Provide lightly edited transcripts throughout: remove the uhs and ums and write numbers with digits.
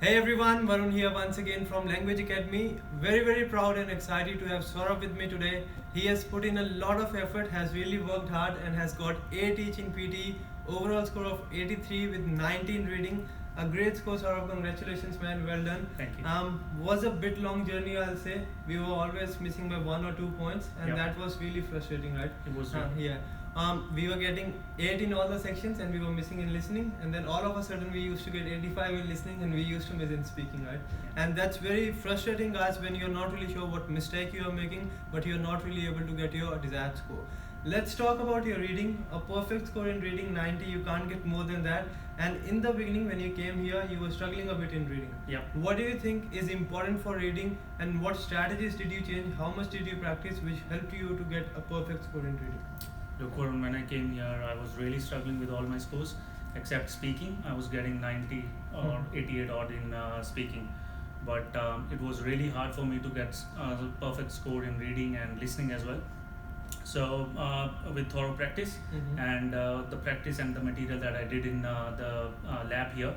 Hey everyone, Varun here once again from Language Academy. Very proud and excited to have Saurabh with me today. He has put in a lot of effort, has really worked hard and has got 8 each in PTE, overall score of 83 with 19 reading. A great score, Saurabh. Congratulations, man. Well done. Thank you. Was a bit long journey, I'll say. We were always missing by 1 or 2 points, and Yep. that was really frustrating, right? It was. Yeah. We were getting 8 in all the sections and we were missing in listening, and then all of a sudden we used to get 85 in listening and we used to miss in speaking, right? And that's very frustrating, guys, when you're not really sure what mistake you are making, but you're not really able to get your desired score. Let's talk about your reading. A perfect score in reading, 90. You can't get more than that. And in the beginning, when you came here, you were struggling a bit in reading. Yeah. What do you think is important for reading, and what strategies did you change? How much did you practice, which helped you to get a perfect score in reading? Look, Varun, when I came here, I was really struggling with all my scores, except speaking. I was getting 90 or 88 odd in speaking. But it was really hard for me to get a perfect score in reading and listening as well. So with thorough practice and the practice and the material that I did in the lab here,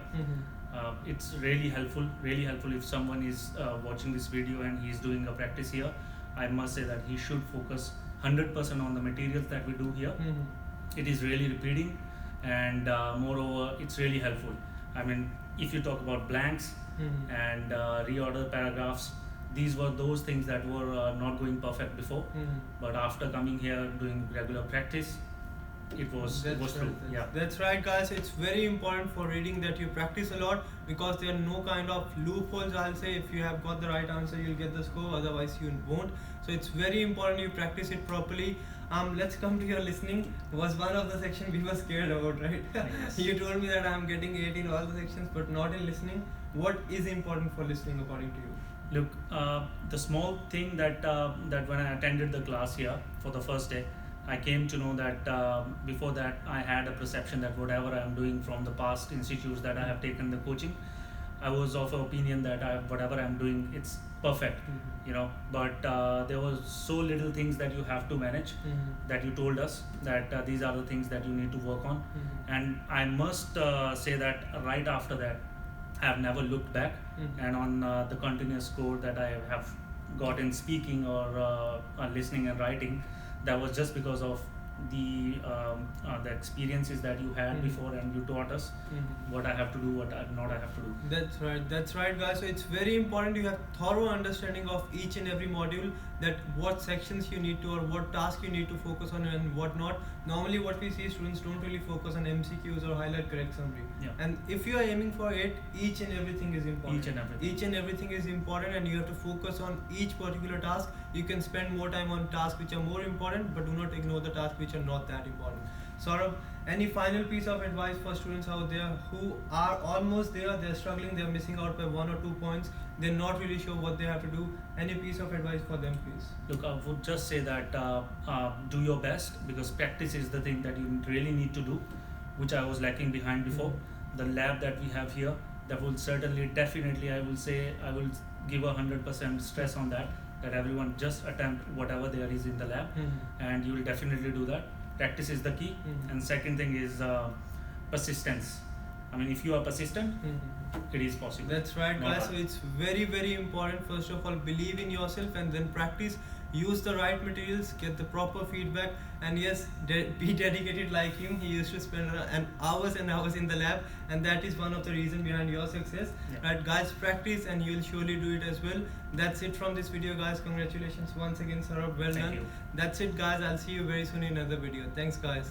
it's really helpful. Really helpful if someone is watching this video and he's doing a practice here. I must say that he should focus 100% on the materials that we do here. It is really repeating, and moreover, it's really helpful. I mean, if you talk about blanks and reorder paragraphs, these were those things that were not going perfect before. But after coming here, doing regular practice, it was true. Yeah, that's right, guys. It's very important for reading that you practice a lot, because there are no kind of loopholes. I'll say if you have got the right answer, you'll get the score, otherwise you won't. So it's very important you practice it properly. Let's come to your listening. Was one of the section we were scared about, right? Yes. You told me that I'm getting 8 in all the sections but not in listening. What is important for listening according to you? Look, the small thing that when I attended the class here for the first day, I came to know that before that I had a perception that whatever I am doing from the past institutes that I have taken the coaching, I was of opinion that whatever I am doing, it's perfect, But there was so little things that you have to manage, that you told us that these are the things that you need to work on. And I must say that right after that, I have never looked back, and on the continuous score that I have got in speaking or listening and writing, that was just because of the experiences that you had before, and you taught us what I have to do, what I have to do. That's right, guys. So it's very important you have thorough understanding of each and every module, that what sections you need to, or what task you need to focus on and what not. Normally what we see, students don't really focus on MCQs or highlight correct summary. Yeah. And if you are aiming for 8, each and everything is important. Each and everything is important, and you have to focus on each particular task. You can spend more time on tasks which are more important, but do not ignore the tasks which are not that important. Saurabh, any final piece of advice for students out there who are almost there, they're struggling, they're missing out by 1 or 2 points, they're not really sure what they have to do? Any piece of advice for them, please? Look, I would just say that do your best, because practice is the thing that you really need to do, which I was lacking behind before. The lab that we have here, that will certainly, definitely, I will say, I will give 100% stress on that everyone just attempt whatever there is in the lab, and you will definitely do that. Practice is the key. And second thing is persistence. I mean, if you are persistent, it is possible. That's right, guys. So it's very important. First of all, believe in yourself and then practice. Use the right materials, get the proper feedback, and yes, be dedicated like him. He used to spend hours and hours in the lab, and that is one of the reasons behind your success. Yeah. Right, guys, practice and you'll surely do it as well. That's it from this video, guys. Congratulations once again, Saurabh. Well done. Thank you. That's it, guys. I'll see you very soon in another video. Thanks, guys.